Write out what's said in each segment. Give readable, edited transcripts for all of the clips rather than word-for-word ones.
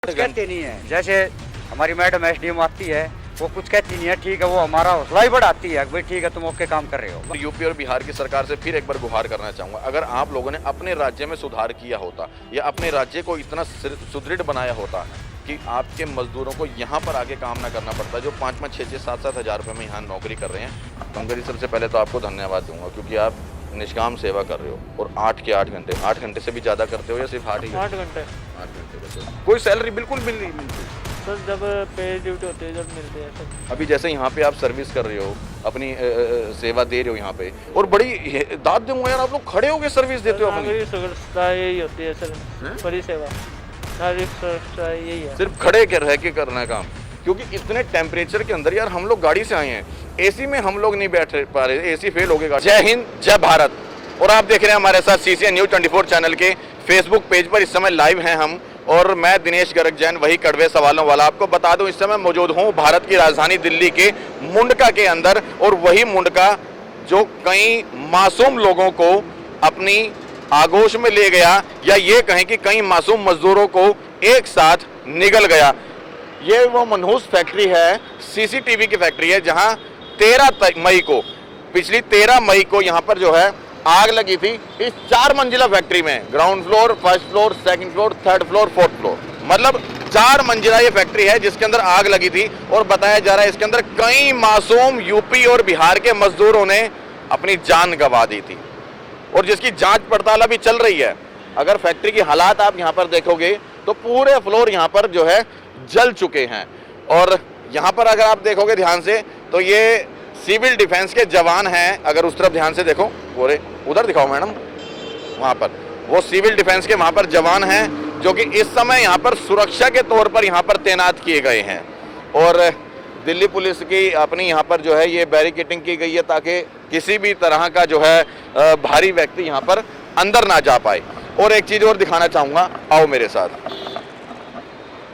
कुछ कहते नहीं है। जैसे हमारी मैडम एसडीएम आती है वो कुछ कहती नहीं है, ठीक है, वो हमारा हौसला ही बढ़ाती है भाई ठीक है तुम ओके काम कर रहे हो। यूपी और बिहार की सरकार से फिर एक बार गुहार करना चाहूँगा, अगर आप लोगों ने अपने राज्य में सुधार किया होता या अपने राज्य को इतना सुदृढ़ बनाया होता कि आपके मजदूरों को यहाँ पर आके काम ना करना पड़ता, जो 5-5, 6-6, 7-7 हज़ार रुपये में यहाँ नौकरी कर रहे हैं। पंकज, सबसे पहले तो आपको धन्यवाद दूंगा क्योंकि आप निष्काम सेवा कर रहे हो और 8 के 8 घंटे, 8 घंटे से भी ज़्यादा करते हो या सिर्फ 8 ही? 8 घंटे। 8 घंटे करते हो। कोई सैलरी बिल्कुल भी नहीं मिलती सर, जब पे ड्यूटी होती है जब मिलते हैं सर। अभी जैसे यहाँ पे आप सर्विस कर रहे हो, अपनी सेवा दे रहे हो यहाँ पे, और बड़ी दाद दूंगा यार, आप लोग खड़े होके सर्विस देते हो अपनी। नागरिक सुरक्षा यही होती है सर, बड़ी सेवा नागरिक सुरक्षा यही है। सिर्फ खड़े के रह के करना है काम, क्योंकि इतने टेम्परेचर के अंदर यार हम लोग गाड़ी से आए हैं, एसी में हम लोग नहीं बैठ पा रहे, एसी फेल हो गए। जय हिंद, जय भारत। और आप देख रहे हैं हमारे साथ CCN न्यूज़ 24 चैनल के फेसबुक पेज पर इस समय लाइव हैं हम, और मैं दिनेश गर्ग जैन, वही कड़वे सवालों वाला। आपको बता दूं इस समय मौजूद हूं भारत की राजधानी दिल्ली के मुंडका के अंदर, और वही मुंडका जो कई मासूम लोगों को अपनी आगोश में ले गया, या ये कहें कि कई मासूम मजदूरों को एक साथ निगल गया। ये वो मनहूस फैक्ट्री है, CCTV की फैक्ट्री है, जहां 13 मई को, पिछली 13 मई को यहाँ पर जो है आग लगी थी इस 4 मंजिला फैक्ट्री में। Ground floor, first floor, second floor, third floor, fourth floor, मतलब 4 मंजिला ये फैक्ट्री है जिसके अंदर आग लगी थी। और बताया जा रहा है इसके अंदर कई मासूम यूपी और बिहार के मजदूरों ने अपनी जान गंवा दी थी, और जिसकी जांच पड़ताल अभी चल रही है। अगर फैक्ट्री की हालात आप यहाँ पर देखोगे तो पूरे फ्लोर यहाँ पर जो है जल चुके हैं। और यहाँ पर अगर आप देखोगे ध्यान से तो ये सिविल डिफेंस के जवान हैं। अगर उस तरफ ध्यान से देखो, पूरे उधर दिखाओ मैडम, वहाँ पर वो सिविल डिफेंस के वहाँ पर जवान हैं जो कि इस समय यहाँ पर सुरक्षा के तौर पर यहाँ पर तैनात किए गए हैं। और दिल्ली पुलिस की अपनी यहाँ पर जो है ये बैरिकेडिंग की गई है ताकि किसी भी तरह का जो है भारी व्यक्ति यहाँ पर अंदर ना जा पाए। और एक चीज़ और दिखाना चाहूँगा, आओ मेरे साथ,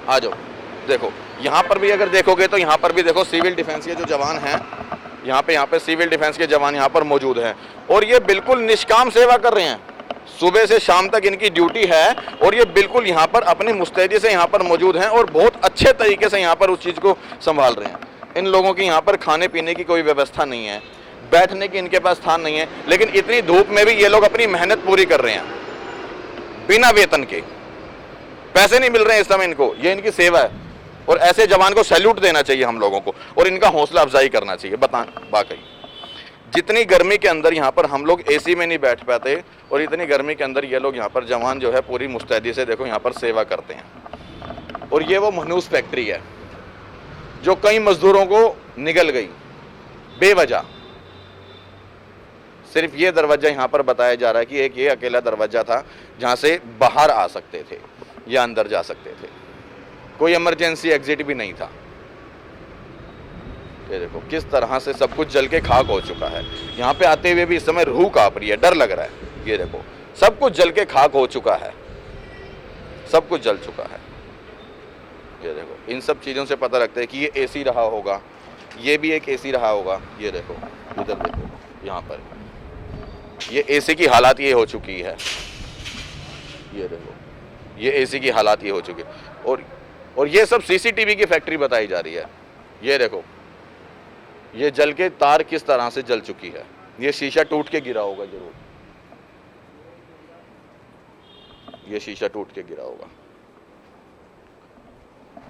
आ जाओ। देखो यहाँ पर भी अगर देखोगे तो यहाँ पर भी देखो सिविल डिफेंस के जो जवान हैं, यहाँ पे सिविल डिफेंस के जवान यहाँ पर मौजूद हैं, और ये बिल्कुल निष्काम सेवा कर रहे हैं। सुबह से शाम तक इनकी ड्यूटी है, और ये बिल्कुल यहाँ पर अपनी मुस्तैदी से यहाँ पर मौजूद हैं और बहुत अच्छे तरीके से यहाँ पर उस चीज़ को संभाल रहे हैं। इन लोगों की यहाँ पर खाने पीने की कोई व्यवस्था नहीं है, बैठने की इनके पास स्थान नहीं है, लेकिन इतनी धूप में भी ये लोग अपनी मेहनत पूरी कर रहे हैं बिना वेतन के। पैसे नहीं मिल रहे हैं इस समय इनको, ये इनकी सेवा है। और ऐसे जवान को सैल्यूट देना चाहिए हम लोगों को, और इनका हौसला अफजाई करना चाहिए। वाकई जितनी गर्मी के अंदर यहाँ पर हम लोग एसी में नहीं बैठ पाते, और इतनी गर्मी के अंदर ये लोग यहाँ पर जवान जो है पूरी मुस्तैदी से देखो यहाँ पर सेवा करते हैं। और ये वो मनहूस फैक्ट्री है जो कई मजदूरों को निगल गई बेवजह। सिर्फ ये दरवाजा यहाँ पर बताया जा रहा है कि एक ये अकेला दरवाजा था जहाँ से बाहर आ सकते थे या अंदर जा सकते थे, कोई इमरजेंसी एग्जिट भी नहीं था। ये देखो किस तरह से सब कुछ जल के खाक हो चुका है। यहाँ पे आते हुए भी इस समय रूह कांप रही है, डर लग रहा है। ये देखो सब कुछ जल के खाक हो चुका है, सब कुछ जल चुका है। ये देखो इन सब चीज़ों से पता लगता है कि ये एसी रहा होगा, ये भी एक एसी रहा होगा। ये देखो इधर देखो, यहाँ पर ये एसी की हालात ये हो चुकी है। ये देखो ये एसी की हालात ये हो चुकी है, और ये सब CCTV की फैक्ट्री बताई जा रही है। ये देखो ये जल के तार किस तरह से जल चुकी है, ये शीशा टूट के गिरा होगा जरूर, ये शीशा टूट के गिरा होगा।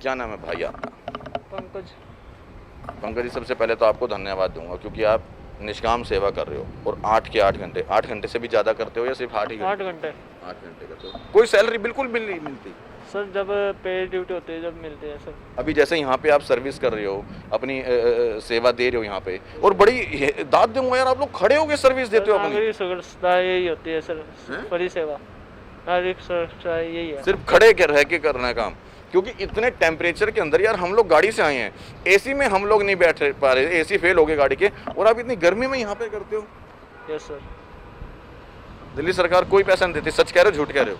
क्या नाम है भाई आपका? पंकज। पंकज जी, सबसे पहले तो आपको धन्यवाद दूंगा क्योंकि आप निष्काम सेवा कर रहे हो, और 8 के 8 घंटे, 8 घंटे से भी ज़्यादा करते हो या सिर्फ 8 ही? 8 घंटे। 8 घंटे करते हो। कोई सैलरी बिल्कुल भी नहीं मिलती सर, जब पे ड्यूटी होती है जब मिलते हैं सर। अभी जैसे यहाँ पे आप सर्विस कर रहे हो, अपनी सेवा दे रहे हो यहाँ पे, और बड़ी दाद दूंगा यार, आप लोग खड़े होके सर्विस देते हो अपनी। नागरिक सुरक्षा यही होती है सर, बड़ी सेवा नागरिक सुरक्षा यही है। सिर्फ खड़े के रह के करना है काम, क्योंकि इतने टेम्परेचर के अंदर यार हम लोग गाड़ी से आए हैं, एसी में हम लोग नहीं बैठ पा रहे, एसी फेल हो गए गाड़ी के, और आप इतनी गर्मी में यहाँ पे करते हो। Yes sir. दिल्ली सरकार कोई पैसा नहीं देती, सच कह रहे हो झूठ कह रहे हो?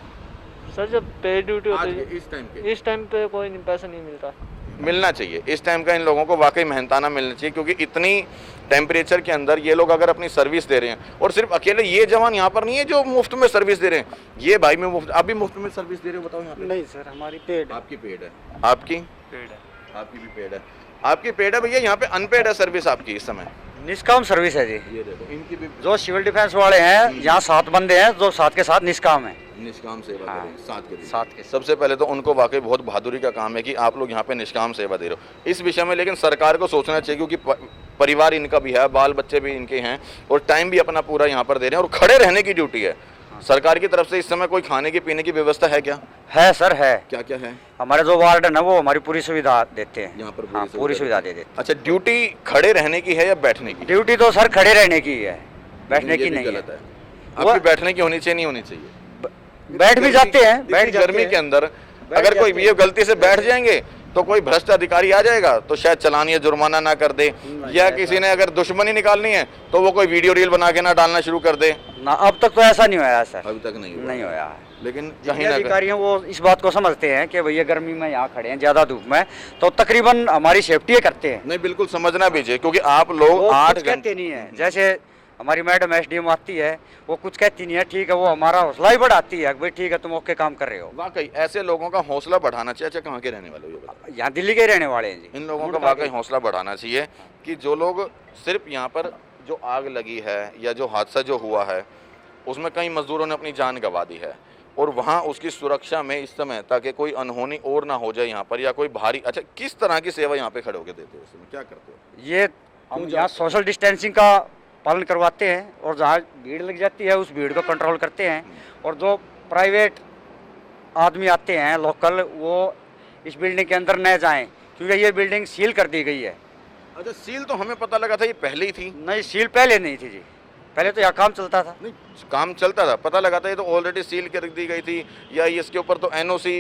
सर, जब पे ड्यूटी होती है इस टाइम इस टाइम पे कोई पैसा नहीं मिलता। मिलना चाहिए इस टाइम का, इन लोगों को वाकई मेहनताना मिलना चाहिए, क्योंकि इतनी टेम्परेचर के अंदर ये लोग अगर अपनी सर्विस दे रहे हैं, और सिर्फ अकेले ये जवान यहाँ पर नहीं है जो मुफ्त में सर्विस दे रहे हैं, ये भाई में मुफ्त, आप भी मुफ्त में सर्विस दे रहे हो, बताओ यहाँ पे? नहीं सर, हमारी पेड है। आपकी पेड है? आपकी पेड है। आपकी भी पेड है? आपकी पेड है भैया, यहाँ पे अनपेड है सर्विस आपकी इस समय? निष्काम सर्विस है जी। ये देखो इनकी भी जो सिविल डिफेंस वाले हैं, यहाँ 7 बंदे हैं जो साथ के साथ निष्काम है। निष्काम सेवा हाँ, करें साथ के दिन। साथ के। सबसे पहले तो उनको वाकई बहुत बहादुरी का काम है कि आप लोग यहाँ पे निष्काम सेवा दे रहे हो इस विषय में, लेकिन सरकार को सोचना चाहिए, क्योंकि परिवार इनका भी है, बाल बच्चे भी इनके हैं, और टाइम भी अपना पूरा यहाँ पर दे रहे हैं, और खड़े रहने की ड्यूटी है। सरकार की तरफ से इस समय कोई खाने की पीने की व्यवस्था है क्या? है सर, है। क्या क्या है? हमारे जो वार्डन है वो हमारी पूरी सुविधा देते हैं यहाँ पर हाँ, पूरी सुविधा दे देते अच्छा, ड्यूटी खड़े रहने की है या बैठने की? हैं। ड्यूटी तो सर खड़े रहने की है, बैठने की ये भी नहीं गलत है। है। आपकी बैठने की होनी चाहिए, नहीं होनी चाहिए? बैठ भी जाते हैं, बैठ इतनी जाते गर्मी हैं। के अंदर अगर कोई ये गलती से बैठ जाएंगे तो कोई भ्रष्ट अधिकारी आ जाएगा तो शायद चालान या जुर्माना ना कर दे, या किसी ने अगर दुश्मनी निकालनी है तो वो कोई वीडियो रील बना के ना डालना शुरू कर दे। ना, अब तक तो ऐसा नहीं होया सर, अभी तक नहीं नहीं होया है। लेकिन जितने कहीं ना अधिकारी हैं वो इस बात को समझते हैं कि भैया गर्मी में यहाँ खड़े हैं, ज्यादा धूप में, तो तकरीबन हमारी सेफ्टी करते हैं। नहीं, बिल्कुल समझना भी चाहिए, क्योंकि आप लोग वो 8 कुछ घंटे कहते नहीं है। जैसे हमारी मैडम एसडीएम आती है, वो कुछ कहती नहीं है, ठीक है, वो हमारा हौसला ही बढ़ाती है, भाई ठीक है तुम ओके काम कर रहे हो। वाकई ऐसे लोगों का हौसला बढ़ाना चाहिए। अच्छा, कहाँ के रहने वाले हो ये बताओ? यहाँ दिल्ली के ही रहने वाले हैं जी। इन लोगों का वाकई हौसला बढ़ाना चाहिए कि जो लोग सिर्फ यहाँ पर जो आग लगी है या जो हादसा जो हुआ है उसमें कई मजदूरों ने अपनी जान गंवा दी है, और वहाँ उसकी सुरक्षा में इस समय ताकि कोई अनहोनी और ना हो जाए यहाँ पर, या कोई भारी, अच्छा किस तरह की सेवा यहाँ पे खड़े होकर देते हो, इस समय क्या करते हो? ये हम यहाँ सोशल डिस्टेंसिंग का पालन करवाते हैं, और जहाँ भीड़ लग जाती है उस भीड़ को कंट्रोल करते हैं, और जो प्राइवेट आदमी आते हैं लोकल, वो इस बिल्डिंग के अंदर न जाएं, क्योंकि ये बिल्डिंग सील कर दी गई है। अच्छा, सील तो हमें पता लगा था ये पहले ही थी। नहीं, सील पहले नहीं थी जी, पहले तो यहाँ काम चलता था। नहीं, काम चलता था, पता लगा था ये तो ऑलरेडी सील कर दी गई थी, या इसके ऊपर तो एनओसी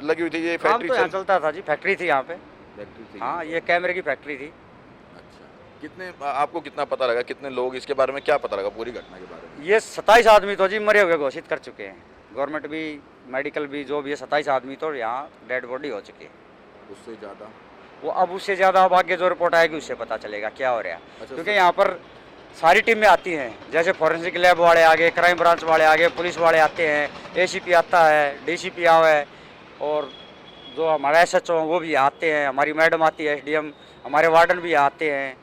लगी हुई थी? ये काम फैक्ट्री तो यहाँ चलता था जी, फैक्ट्री थी यहाँ पे। फैक्ट्री थी? हाँ, ये कैमरे की फैक्ट्री थी। अच्छा, कितने आपको कितना पता लगा, कितने लोग, इसके बारे में क्या पता लगा पूरी घटना के बारे में? ये 27 आदमी तो जी मरे हुए घोषित कर चुके हैं, गवर्नमेंट भी मेडिकल भी, जो भी है 27 आदमी तो यहाँ डेड बॉडी हो चुकी है। उससे ज़्यादा? वो अब उससे ज़्यादा अब आगे जो रिपोर्ट आएगी उससे पता चलेगा क्या हो रहा है। अच्छा, क्योंकि यहाँ पर सारी टीमें आती हैं, जैसे फॉरेंसिक लैब वाले आगे, क्राइम ब्रांच वाले आगे, पुलिस वाले आते हैं, एसीपी आता है, डीसीपी आवा है, और जो हमारा एसएचओ वो भी आते हैं, हमारी मैडम आती है एसडीएम, हमारे वार्डन भी आते हैं,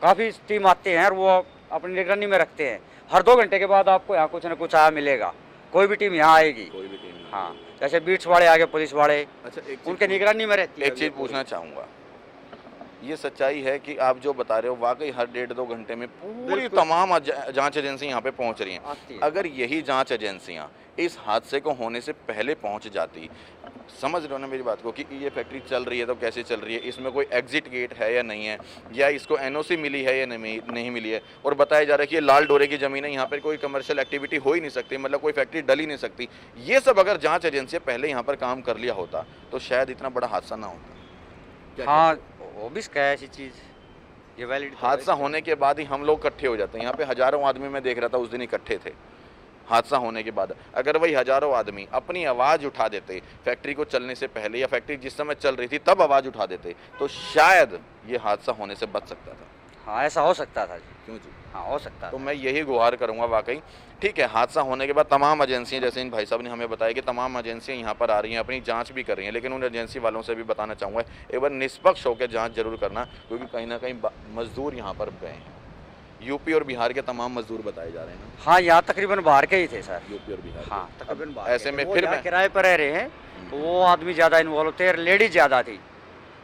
काफ़ी टीम आते हैं, और वो अपनी निगरानी में रखते हैं। हर 2 घंटे के बाद आपको यहाँ कुछ ना कुछ आया मिलेगा, कोई भी टीम यहाँ आएगी। कोई भी टीम? हाँ, जैसे बीट्स वाले आगे, पुलिस वाले, अच्छा, उनके निगरानी में रहती है। एक चीज़ पूछना चाहूँगा, ये सच्चाई है कि आप जो बता रहे हो वाकई हर 1.5-2 घंटे में पूरी तमाम जांच एजेंसी यहाँ पे पहुँच रही हैं? अगर यही जांच एजेंसियाँ इस हादसे को होने से पहले पहुँच जाती, समझ रहे हो ना मेरी बात को, कि ये फैक्ट्री चल रही है तो कैसे चल रही है, इसमें कोई एग्जिट गेट है या नहीं है, या इसको एनओसी मिली है या नहीं मिली है, और बताया जा रहा है कि ये लाल डोरे की ज़मीन है, यहाँ पर कोई कमर्शियल एक्टिविटी हो ही नहीं सकती, मतलब कोई फैक्ट्री डल ही नहीं सकती, ये सब अगर जाँच एजेंसियाँ पहले यहाँ पर काम कर लिया होता तो शायद इतना बड़ा हादसा ना होता। हाँ, वो भी है ऐसी चीज़, ये वैलिड हादसा होने के बाद ही हम लोग इकट्ठे हो जाते हैं। यहाँ पे हजारों आदमी मैं देख रहा था उस दिन इकट्ठे थे हादसा होने के बाद। अगर वही हजारों आदमी अपनी आवाज़ उठा देते फैक्ट्री को चलने से पहले, या फैक्ट्री जिस समय चल रही थी तब आवाज़ उठा देते, तो शायद ये हादसा होने से बच सकता था। हाँ, ऐसा हो सकता था जी। क्यों जी? हाँ, हो सकता तो था। मैं यही गुहार करूंगा वाकई। ठीक है, हादसा होने के बाद तमाम एजेंसियां, जैसे इन भाई साहब ने हमें बताया कि तमाम एजेंसियां यहाँ पर आ रही हैं, अपनी जांच भी कर रही हैं, लेकिन उन एजेंसी वालों से भी बताना चाहूँगा एक बार निष्पक्ष होकर जांच जरूर करना, क्योंकि कहीं ना कहीं मजदूर यहाँ पर गए हैं। यूपी और बिहार के तमाम मजदूर बताए जा रहे हैं ना? हाँ, यहाँ तकरीबन बाहर के ही थे सर। यूपी और बिहार? हाँ, तकरीबन बाहर ऐसे के में थे। वो फिर यहाँ मैं किराए पर रह रहे हैं, तो वो आदमी ज़्यादा इन्वॉल्व थे, लेडीज ज़्यादा थी,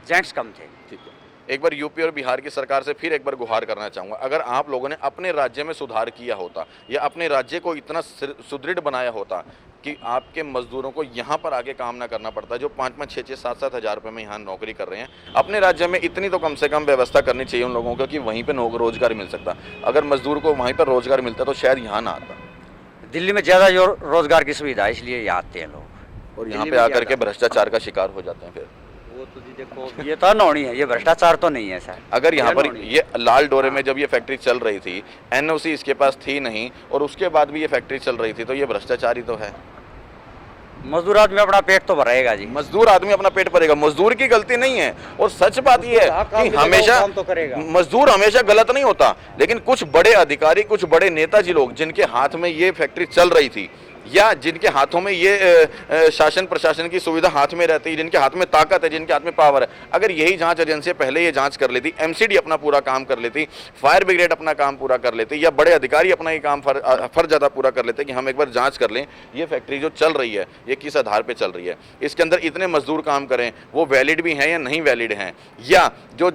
जेंट्स कम थे। ठीक है, एक बार यूपी और बिहार की सरकार से फिर एक बार गुहार करना चाहूँगा, अगर आप लोगों ने अपने राज्य में सुधार किया होता, या अपने राज्य को इतना सुदृढ़ बनाया होता कि आपके मजदूरों को यहाँ पर आके काम ना करना पड़ता, जो 5-5, 6-6, 7-7 हज़ार रुपये में यहाँ नौकरी कर रहे हैं, अपने राज्य में इतनी तो कम से कम व्यवस्था करनी चाहिए उन लोगों को कि वहीं पर रोजगार मिल सकता। अगर मजदूर को वहीं पर रोजगार मिलता तो शायद यहाँ ना आता। दिल्ली में ज़्यादा रोजगार की सुविधा है, इसलिए यहाँ आते हैं लोग, और यहाँ पे आकर के भ्रष्टाचार का शिकार हो जाते हैं। फिर वो तो जी देखो, ये तो अनहोनी है, ये भ्रष्टाचार तो नहीं है सर। अगर यहाँ पर ये लाल डोरे में जब ये फैक्ट्री चल रही थी, एनओसी इसके पास थी नहीं, और उसके बाद भी ये फैक्ट्री चल रही थी, तो ये भ्रष्टाचार ही तो है। मजदूर आदमी अपना पेट तो भरेगा जी। मजदूर आदमी अपना पेट भरेगा, मजदूर की गलती नहीं है। और सच बात यह है काम कि मिलेगा, हमेशा काम तो करेगा। मजदूर हमेशा गलत नहीं होता, लेकिन कुछ बड़े अधिकारी, कुछ बड़े नेताजी लोग जिनके हाथ में ये फैक्ट्री चल रही थी, या जिनके हाथों में ये शासन प्रशासन की सुविधा हाथ में रहती है, जिनके हाथ में ताकत है, जिनके हाथ में पावर है, अगर यही जांच एजेंसी पहले ये जांच कर लेती, एमसीडी अपना पूरा काम कर लेती, फायर ब्रिगेड अपना काम पूरा कर लेती, या बड़े अधिकारी अपना ये काम फर्ज ज़्यादा पूरा कर लेते कि हम एक बार जांच कर लें ये फैक्ट्री जो चल रही है ये किस आधार पर चल रही है, इसके अंदर इतने मजदूर काम करें, वो वैलिड भी हैं या नहीं वैलिड हैं, या जो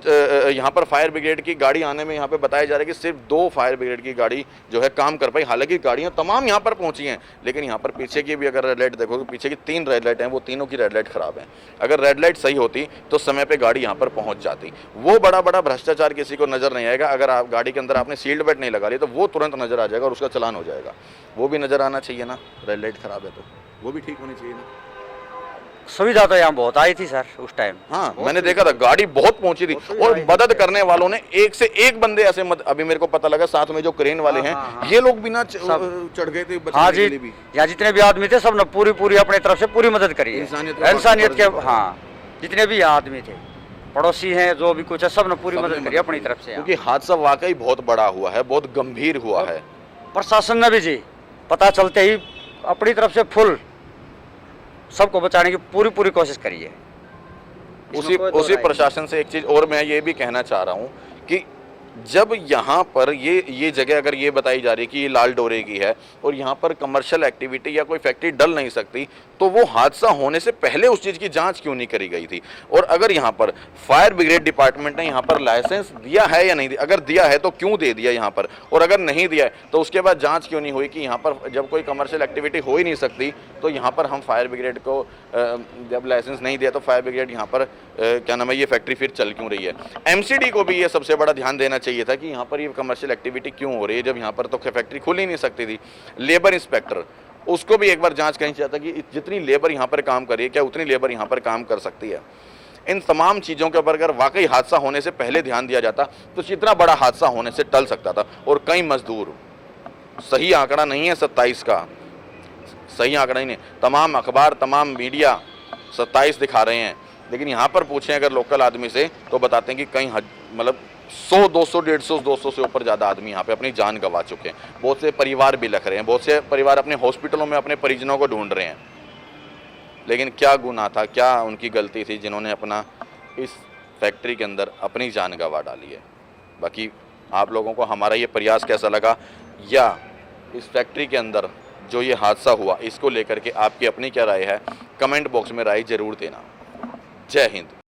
यहाँ पर फायर ब्रिगेड की गाड़ी आने में यहाँ पे बताया जा रहा है कि सिर्फ 2 फायर ब्रिगेड की गाड़ी जो है काम कर पाई। हालांकि गाड़ियाँ तमाम यहाँ पर पहुँची हैं, लेकिन यहाँ पर पीछे की भी अगर रेड लाइट देखोगे, पीछे की 3 रेड लाइट हैं, वो तीनों की रेड लाइट खराब है। अगर रेड लाइट सही होती तो समय पे गाड़ी यहाँ पर पहुँच जाती। वो बड़ा बड़ा भ्रष्टाचार किसी को नजर नहीं आएगा। अगर आप गाड़ी के अंदर आपने सीट बेल्ट नहीं लगा ली तो वो तुरंत नजर आ जाएगा और उसका चालान हो जाएगा। वो भी नजर आना चाहिए ना, रेड लाइट खराब है तो वो भी ठीक होनी चाहिए ना। सुविधा तो यहाँ बहुत आई थी सर उस टाइम। हाँ, मैंने देखा था गाड़ी बहुत पहुंची थी, और मदद करने वालों ने एक से एक बंदे ऐसे अभी मेरे को पता लगा साथ में जो क्रेन वाले हैं, ये लोग बिना चढ़ गए थे बचने हाँ के जी, लिए भी। यहाँ जितने भी आदमी थे सब ने पूरी अपने तरफ से पूरी मदद करी है। इंसानियत के, हाँ, जितने भी आदमी थे, पड़ोसी हैं, जो भी कुछ है, सब ने पूरी मदद करी अपनी तरफ से। क्योंकि हादसा वाकई बहुत बड़ा हुआ है, बहुत गंभीर हुआ है। प्रशासन ने भी जी पता चलते ही अपनी तरफ से फुल सबको बचाने की पूरी कोशिश करी है। उसी प्रशासन से एक चीज और मैं ये भी कहना चाह रहा हूँ कि जब यहाँ पर ये जगह अगर ये बताई जा रही है कि ये लाल डोरे की है और यहाँ पर कमर्शियल एक्टिविटी या कोई फैक्ट्री डल नहीं सकती, तो वो हादसा होने से पहले उस चीज़ की जांच क्यों नहीं करी गई थी? और अगर यहाँ पर फायर ब्रिगेड डिपार्टमेंट ने यहाँ पर लाइसेंस दिया है या नहीं दिया, अगर दिया है तो क्यों दे दिया यहाँ पर, और अगर नहीं दिया है तो उसके बाद जाँच क्यों नहीं हुई कि यहाँ पर जब कोई कमर्शियल एक्टिविटी हो ही नहीं सकती तो यहाँ पर हम फायर ब्रिगेड को जब लाइसेंस नहीं दिया तो फायर ब्रिगेड यहाँ पर क्या नाम है ये फैक्ट्री फिर चल क्यों रही है? एमसीडी को भी ये सबसे बड़ा ध्यान देना चाहिए था कि यहाँ पर ये कमर्शियल एक्टिविटी क्यों हो रही है जब यहाँ पर तो फैक्ट्री खुल ही नहीं सकती थी। लेबर इंस्पेक्टर, उसको भी एक बार जांच करनी चाहिए था कि जितनी लेबर यहाँ पर काम कर रही है क्या उतनी लेबर यहाँ पर काम कर सकती है। इन तमाम चीज़ों के ऊपर अगर वाकई हादसा होने से पहले ध्यान दिया जाता तो इतना बड़ा हादसा होने से टल सकता था। और कई मजदूर, सही आंकड़ा नहीं है 27 का, सही आंकड़ा ही नहीं, तमाम अखबार तमाम मीडिया 27 दिखा रहे हैं, लेकिन यहाँ पर पूछें अगर लोकल आदमी से तो बताते हैं कि कहीं मतलब 100, 200, 150, 200 से ऊपर ज़्यादा आदमी यहाँ पे अपनी जान गंवा चुके हैं। बहुत से परिवार भी लख रहे हैं, बहुत से परिवार अपने हॉस्पिटलों में अपने परिजनों को ढूंढ रहे हैं। लेकिन क्या गुनाह था, क्या उनकी गलती थी जिन्होंने अपना इस फैक्ट्री के अंदर अपनी जान गंवा डाली है? बाकी आप लोगों को हमारा ये प्रयास कैसा लगा, या इस फैक्ट्री के अंदर जो ये हादसा हुआ इसको लेकर के आपकी अपनी क्या राय है, कमेंट बॉक्स में राय ज़रूर देना। जय हिंद।